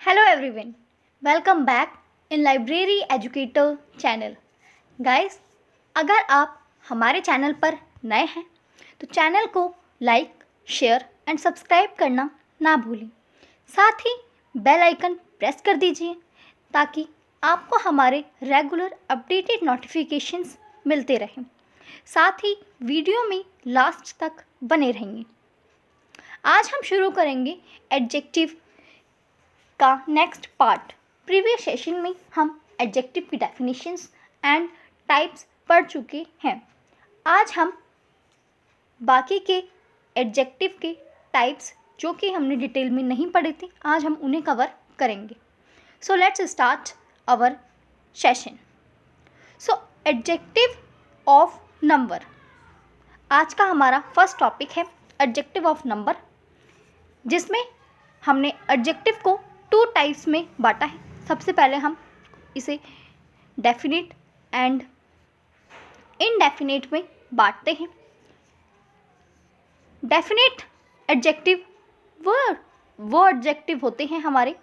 Hello everyone, welcome back in Library Educator channel. Guys, अगर आप हमारे चैनल पर नए हैं तो चैनल को लाइक, शेयर एंड सब्सक्राइब करना ना भूलें। साथ ही बेल आइकन प्रेस कर दीजिए ताकि आपको हमारे रेगुलर अपडेटेड नोटिफिकेशंस मिलते रहें। साथ ही वीडियो में लास्ट तक बने रहेंगे। आज हम शुरू करेंगे एडजेक्टिव का नेक्स्ट पार्ट। प्रीवियस सेशन में हम एडजेक्टिव की डेफिनेशंस एंड टाइप्स पढ़ चुके हैं। आज हम बाकी के एडजेक्टिव के टाइप्स जो कि हमने डिटेल में नहीं पढ़े थे, आज हम उन्हें कवर करेंगे। So let's start our session. So adjective of number, आज का हमारा फर्स्ट टॉपिक है एडजेक्टिव ऑफ नंबर, जिसमें हमने एडजेक्टिव को टू टाइप्स में बांटा है। सबसे पहले हम इसे डेफिनेट एंड इनडेफिनेट में बांटते हैं। डेफिनेट एडजेक्टिव वो एडजेक्टिव होते हैं हमारे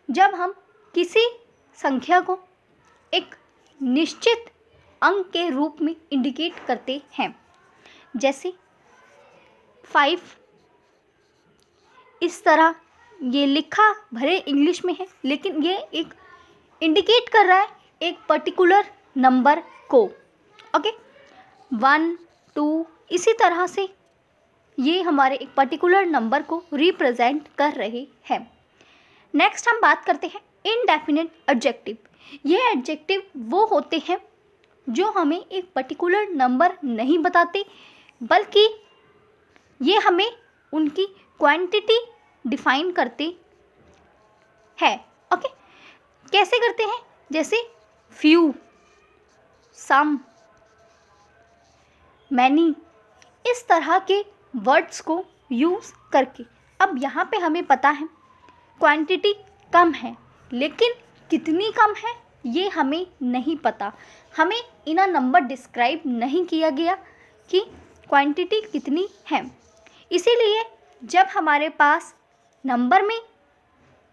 जब हम किसी संख्या को एक निश्चित अंक के रूप में इंडिकेट करते हैं। जैसे 5 इस तरह ये लिखा भले इंग्लिश में है, लेकिन ये एक इंडिकेट कर रहा है एक पर्टिकुलर नंबर को। ओके, 1, 2 इसी तरह से ये हमारे एक पर्टिकुलर नंबर को रिप्रेजेंट कर रहे हैं। नेक्स्ट हम बात करते हैं इनडेफिनेट एडजेक्टिव। ये एडजेक्टिव वो होते हैं जो हमें एक पर्टिकुलर नंबर नहीं बताते, बल्कि ये हमें उनकी क्वांटिटी डिफाइन करते हैं। ओके, कैसे करते हैं? जैसे फ्यू, सम, मैनी, इस तरह के वर्ड्स को यूज़ करके। अब यहाँ पे हमें पता है क्वांटिटी कम है, लेकिन कितनी कम है ये हमें नहीं पता। हमें इन नंबर डिस्क्राइब नहीं किया गया कि क्वांटिटी कितनी है। इसीलिए जब हमारे पास नंबर में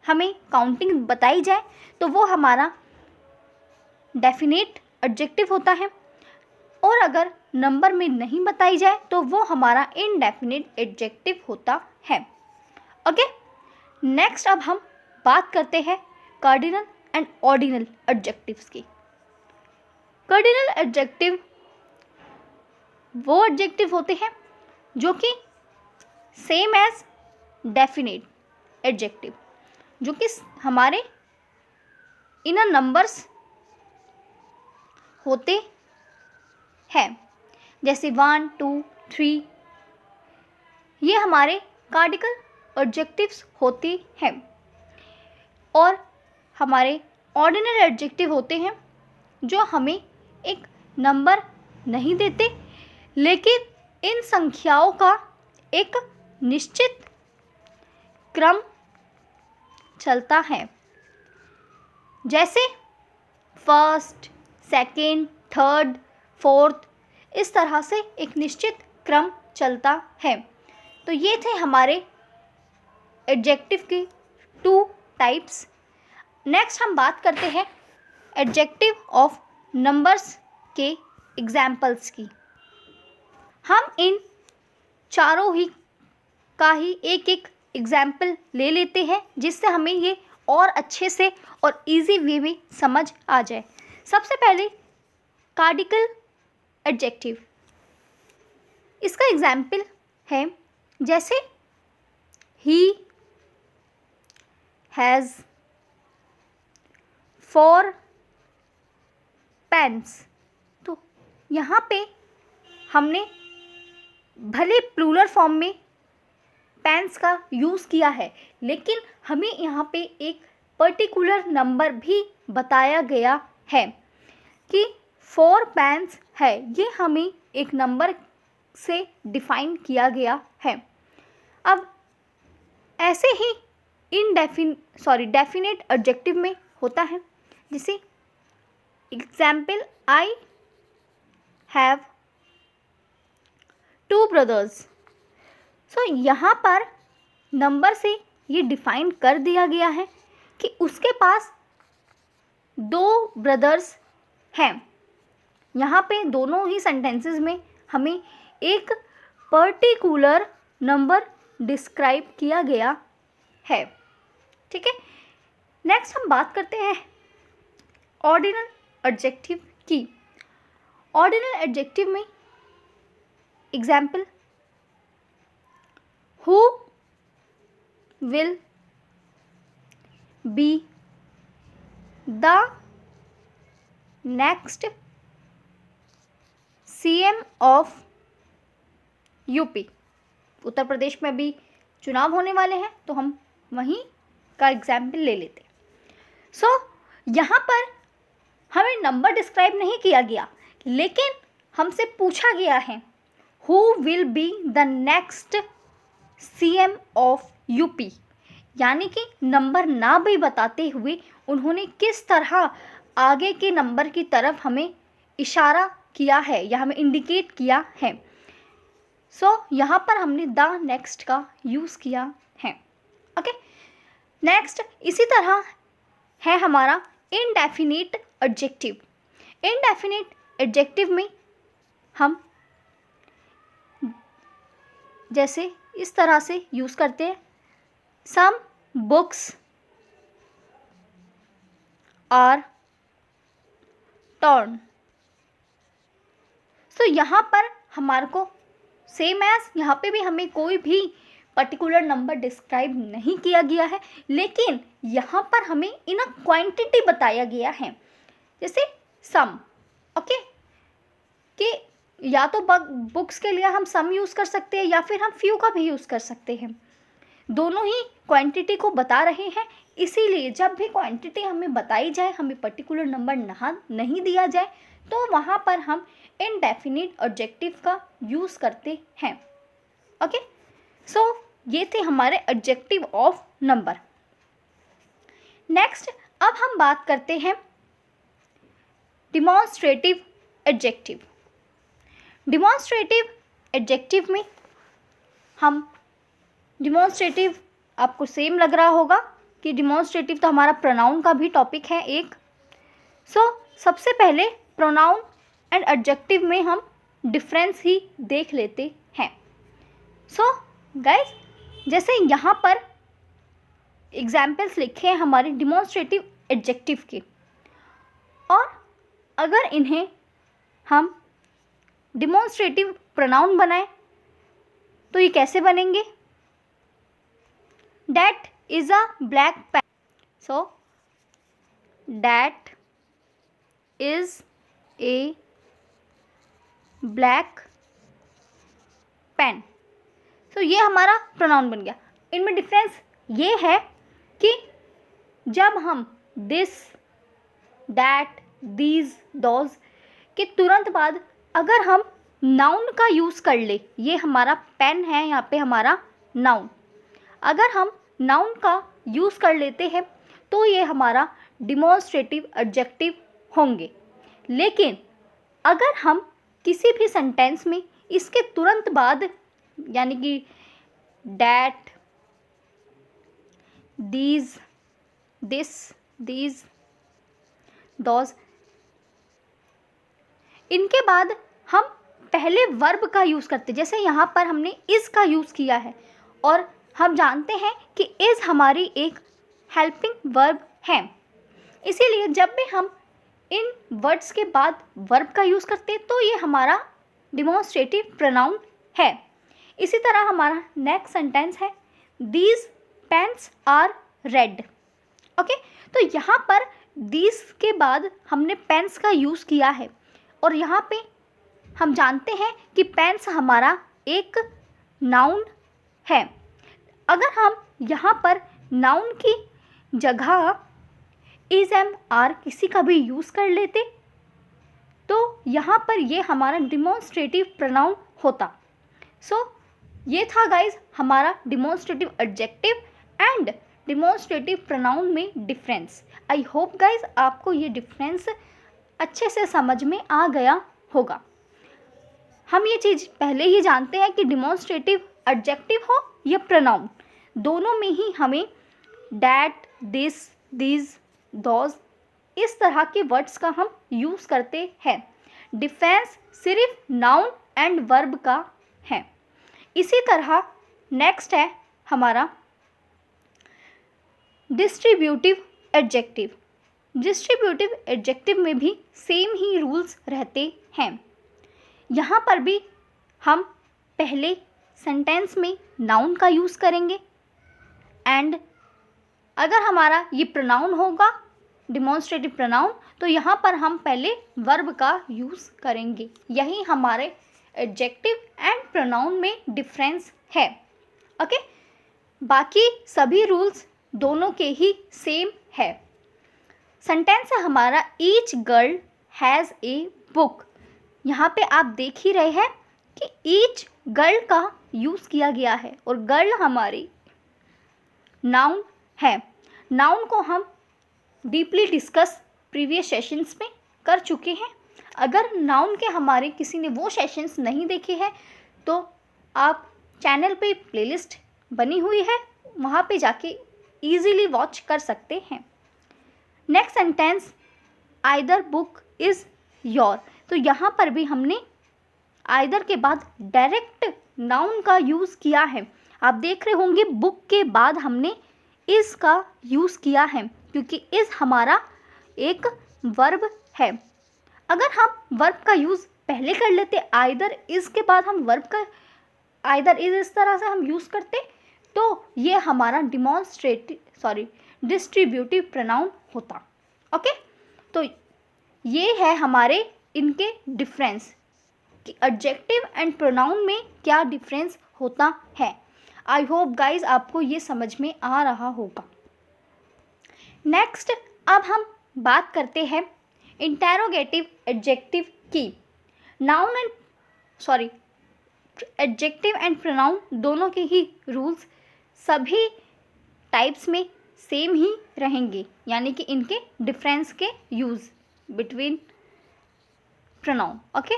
हमें काउंटिंग बताई जाए तो वो हमारा डेफिनेट एडजेक्टिव होता है, और अगर नंबर में नहीं बताई जाए तो वो हमारा इनडेफिनेट एडजेक्टिव होता है। ओके, नेक्स्ट अब हम बात करते हैं कार्डिनल एंड ऑर्डिनल एडजेक्टिव्स की। कार्डिनल एडजेक्टिव वो एडजेक्टिव होते हैं जो कि सेम एज डेफिनेट एडजेक्टिव, जो कि हमारे इन नंबर्स होते हैं। जैसे 1, 2, 3 ये हमारे कार्डिनल एडजेक्टिव्स होते हैं, और हमारे ऑर्डिनल एडजेक्टिव होते हैं जो हमें एक नंबर नहीं देते, लेकिन इन संख्याओं का एक निश्चित क्रम चलता है। जैसे फर्स्ट, सेकेंड, थर्ड, फोर्थ, इस तरह से एक निश्चित क्रम चलता है। तो ये थे हमारे एडजेक्टिव के 2 टाइप्स। नेक्स्ट हम बात करते हैं एडजेक्टिव ऑफ नंबर्स के एग्जाम्पल्स की। हम इन चारों ही का ही एक एक एग्जाम्पल ले लेते हैं, जिससे हमें ये और अच्छे से और इजी वे में समझ आ जाए। सबसे पहले कार्डिनल एडजेक्टिव, इसका एग्जाम्पल है जैसे ही हैज़ 4 पेन्स। तो यहाँ पे हमने भले प्लूरल फॉर्म में पेन्स का यूज़ किया है, लेकिन हमें यहाँ पे एक पर्टिकुलर नंबर भी बताया गया है कि 4 पेन्स है। ये हमें एक नंबर से डिफाइन किया गया है। अब ऐसे ही डेफिनेट एडजेक्टिव में होता है, जैसे एग्जाम्पल आई हैव 2 ब्रदर्स। सो यहाँ पर नंबर से ये डिफाइन कर दिया गया है कि उसके पास 2 ब्रदर्स हैं। यहाँ पे दोनों ही सेंटेंसेस में हमें एक पर्टिकुलर नंबर डिस्क्राइब किया गया है। ठीक है, नेक्स्ट हम बात करते हैं ऑर्डिनल एडजेक्टिव की। ऑर्डिनल एडजेक्टिव में example, who will be the next CM of UP. Uttar Pradesh में भी चुनाव होने वाले हैं तो हम वहीं का एग्जाम्पल ले लेते हैं। सो यहाँ पर हमें नंबर डिस्क्राइब नहीं किया गया, लेकिन हमसे पूछा गया है who will be the next CM of UP, यानी कि नंबर ना भी बताते हुए उन्होंने किस तरह आगे के नंबर की तरफ हमें इशारा किया है या हमें इंडिकेट किया है। सो यहाँ पर हमने द नेक्स्ट का यूज़ किया है। ओके, नेक्स्ट इसी तरह है हमारा इनडेफिनिट एडजेक्टिव। इनडेफिनिट एडजेक्टिव में हम जैसे इस तरह से यूज़ करते हैं, सम बुक्स आर टॉर्न। सो यहाँ पर हमारे को सेम एज यहाँ पे भी हमें कोई भी पर्टिकुलर नंबर डिस्क्राइब नहीं किया गया है, लेकिन यहाँ पर हमें इन अ क्वांटिटी बताया गया है, जैसे सम। ओके, कि या तो बुक्स के लिए हम सम यूज़ कर सकते हैं या फिर हम फ्यू का भी यूज़ कर सकते हैं। दोनों ही क्वांटिटी को बता रहे हैं, इसीलिए जब भी क्वांटिटी हमें बताई जाए, हमें पर्टिकुलर नंबर नहीं दिया जाए, तो वहाँ पर हम इनडेफिनिट एडजेक्टिव का यूज़ करते हैं। ओके, सो ये थे हमारे एडजेक्टिव ऑफ नंबर। नेक्स्ट अब हम बात करते हैं डिमॉन्स्ट्रेटिव एडजेक्टिव। डिमॉन्स्ट्रेटिव एडजेक्टिव में हम डिमॉन्स्ट्रेटिव, आपको सेम लग रहा होगा कि डिमॉन्स्ट्रेटिव तो हमारा प्रोनाउन का भी टॉपिक है एक। सो सबसे पहले प्रोनाउन एंड एडजेक्टिव में हम डिफरेंस ही देख लेते हैं। सो गाइज, जैसे यहाँ पर एग्जाम्पल्स लिखे हैं हमारे डिमॉन्स्ट्रेटिव एडजेक्टिव के, और अगर इन्हें हम डिमॉन्स्ट्रेटिव प्रोनाउन बनाएं तो ये कैसे बनेंगे? That is a black pen. So that is a black pen. So ये हमारा प्रोनाउन बन गया। इनमें डिफरेंस ये है कि जब हम दिस, दैट, दीज, दोज के तुरंत बाद अगर हम नाउन का यूज़ कर ले, ये हमारा पेन है, यहाँ पे हमारा नाउन, अगर हम नाउन का यूज़ कर लेते हैं तो ये हमारा डिमॉन्स्ट्रेटिव एडजेक्टिव होंगे। लेकिन अगर हम किसी भी सेंटेंस में इसके तुरंत बाद, यानी कि that, these, this, these, those, इनके बाद हम पहले वर्ब का यूज़ करते, जैसे यहाँ पर हमने इज़ का यूज़ किया है, और हम जानते हैं कि इज़ हमारी एक हेल्पिंग वर्ब है, इसीलिए जब भी हम इन वर्ड्स के बाद वर्ब का यूज़ करते हैं तो ये हमारा डिमॉन्स्ट्रेटिव प्रोनाउन है। इसी तरह हमारा नेक्स्ट सेंटेंस है these pens are red. Okay, तो यहाँ पर दीज के बाद हमने पेन्स का यूज़ किया है, और यहाँ पे हम जानते हैं कि पेन्स हमारा एक नाउन है। अगर हम यहाँ पर नाउन की जगह इज, एम, आर किसी का भी यूज़ कर लेते तो यहाँ पर ये हमारा डिमॉन्स्ट्रेटिव प्रोनाउन होता। सो ये था गाइज हमारा demonstrative adjective and demonstrative pronoun में डिफरेंस। आई होप गाइज आपको ये डिफरेंस अच्छे से समझ में आ गया होगा। हम ये चीज़ पहले ही जानते हैं कि डिमॉन्स्ट्रेटिव एडजेक्टिव हो या प्रोनाउन, दोनों में ही हमें डैट, दिस, दिस, दोज इस तरह के वर्ड्स का हम यूज़ करते हैं। डिफरेंस सिर्फ नाउन एंड वर्ब का है। इसी तरह नेक्स्ट है हमारा डिस्ट्रीब्यूटिव एडजेक्टिव। डिस्ट्रीब्यूटिव एडजेक्टिव में भी सेम ही रूल्स रहते हैं। यहाँ पर भी हम पहले सेंटेंस में नाउन का यूज़ करेंगे एंड अगर हमारा ये प्रोनाउन होगा डिमॉन्स्ट्रेटिव प्रोनाउन तो यहाँ पर हम पहले वर्ब का यूज़ करेंगे। यही हमारे एडजेक्टिव एंड प्रोनाउन में डिफरेंस है। ओके, बाकी सभी रूल्स दोनों के ही सेम है। सेंटेंस है हमारा each girl has a book. यहाँ पे आप देख ही रहे हैं कि ईच गर्ल का यूज़ किया गया है और गर्ल हमारी नाउन है। नाउन को हम डीपली डिस्कस प्रीवियस सेशंस में कर चुके हैं। अगर नाउन के हमारे किसी ने वो सेशंस नहीं देखे हैं तो आप चैनल पे प्लेलिस्ट बनी हुई है, वहाँ पे जाके इजीली वॉच कर सकते हैं। Next sentence either book is your. तो यहाँ पर भी हमने आइदर के बाद डायरेक्ट नाउन का यूज़ किया है। आप देख रहे होंगे बुक के बाद हमने इज़ का यूज़ किया है क्योंकि इज़ हमारा एक वर्ब है। अगर हम वर्ब का यूज़ पहले कर लेते आइदर इज़ के बाद हम वर्ब का आइदर इज़ इस तरह से हम यूज़ करते तो ये हमारा डिस्ट्रीब्यूटिव प्रोनाउन होता। ओके, तो ये है हमारे इनके डिफरेंस कि एडजेक्टिव एंड प्रोनाउन में क्या डिफरेंस होता है। आई होप गाइज आपको ये समझ में आ रहा होगा। नेक्स्ट अब हम बात करते हैं इंटेरोगेटिव एडजेक्टिव की। Noun and adjective and pronoun दोनों के ही रूल्स सभी टाइप्स में सेम ही रहेंगे, यानी कि इनके डिफरेंस के use between pronoun. Okay,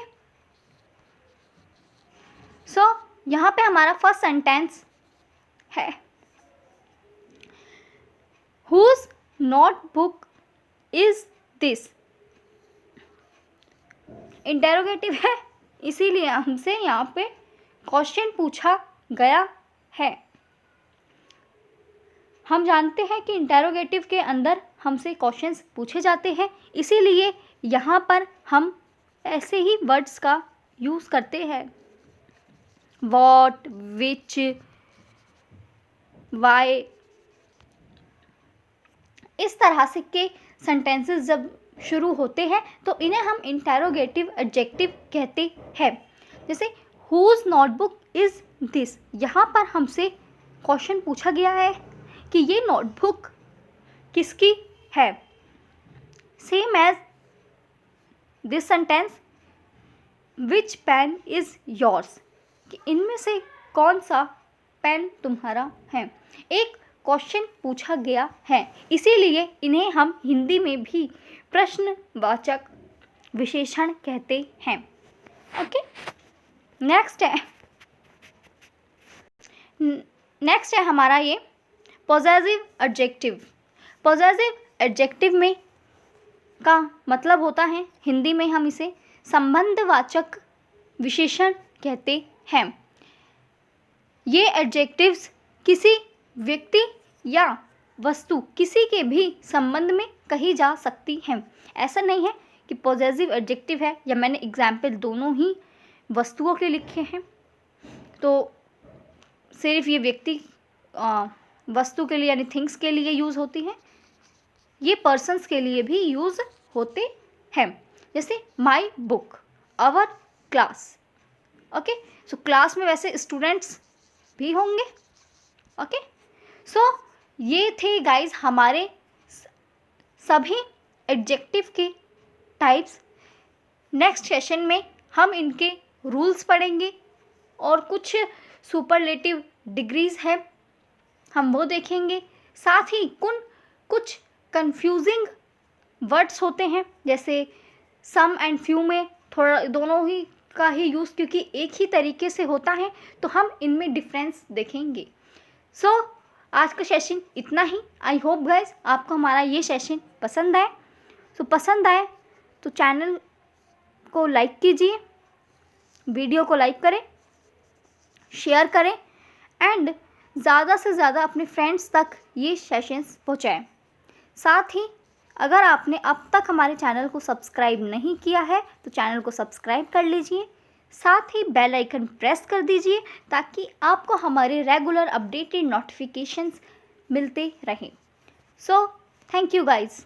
so यहाँ पे हमारा फर्स्ट सेंटेंस है whose notebook is this. Interrogative है, इसीलिए हमसे यहाँ पे क्वेश्चन पूछा गया है। हम जानते हैं कि इंटेरोगेटिव के अंदर हमसे क्वेश्चंस पूछे जाते हैं, इसीलिए यहाँ पर हम ऐसे ही वर्ड्स का यूज़ करते हैं। व्हाट, विच, वाई, इस तरह से के सेंटेंसेस जब शुरू होते हैं तो इन्हें हम इंटेरोगेटिव एडजेक्टिव कहते हैं। जैसे हुज नोटबुक इज़ दिस, यहाँ पर हमसे क्वेश्चन पूछा गया है कि ये नोटबुक किसकी है। Same as this sentence which pen is yours, कि इनमें से कौन सा पेन तुम्हारा है। एक क्वेश्चन पूछा गया है, इसीलिए इन्हें हम हिंदी में भी प्रश्नवाचक विशेषण कहते हैं। ओके, नेक्स्ट है हमारा ये पॉजेसिव एडजेक्टिव। पॉजेसिव एडजेक्टिव में का मतलब होता है, हिंदी में हम इसे संबंधवाचक विशेषण कहते हैं। ये एडजेक्टिव्स किसी व्यक्ति या वस्तु किसी के भी संबंध में कही जा सकती हैं। ऐसा नहीं है कि पॉजेसिव एडजेक्टिव है, या मैंने एग्जाम्पल दोनों ही वस्तुओं के लिखे हैं तो सिर्फ ये व्यक्ति वस्तु के लिए यानी थिंग्स के लिए यूज़ होती है, ये पर्सन्स के लिए भी यूज़ होते हैं। जैसे my book, our class. Okay, so class में वैसे स्टूडेंट्स भी होंगे। ओके, सो ये थे गाइज हमारे सभी एडजेक्टिव के टाइप्स। नेक्स्ट सेशन में हम इनके रूल्स पढ़ेंगे और कुछ सुपरलेटिव डिग्रीज है हम वो देखेंगे। साथ ही कुछ कंफ्यूजिंग वर्ड्स होते हैं, जैसे सम एंड फ्यू में थोड़ा दोनों ही का ही यूज़ क्योंकि एक ही तरीके से होता है तो हम इनमें डिफरेंस देखेंगे। सो आज का सेशन इतना ही। आई होप गाइस आपको हमारा ये सेशन पसंद आए। तो पसंद आए तो चैनल को लाइक कीजिए, वीडियो को लाइक करें, शेयर करें एंड ज़्यादा से ज़्यादा अपने फ्रेंड्स तक ये सेशंस पहुँचाएँ। साथ ही अगर आपने अब तक हमारे चैनल को सब्सक्राइब नहीं किया है तो चैनल को सब्सक्राइब कर लीजिए, साथ ही बेल आइकन प्रेस कर दीजिए ताकि आपको हमारे रेगुलर अपडेटेड नोटिफिकेशंस मिलते रहें। So thank you guys.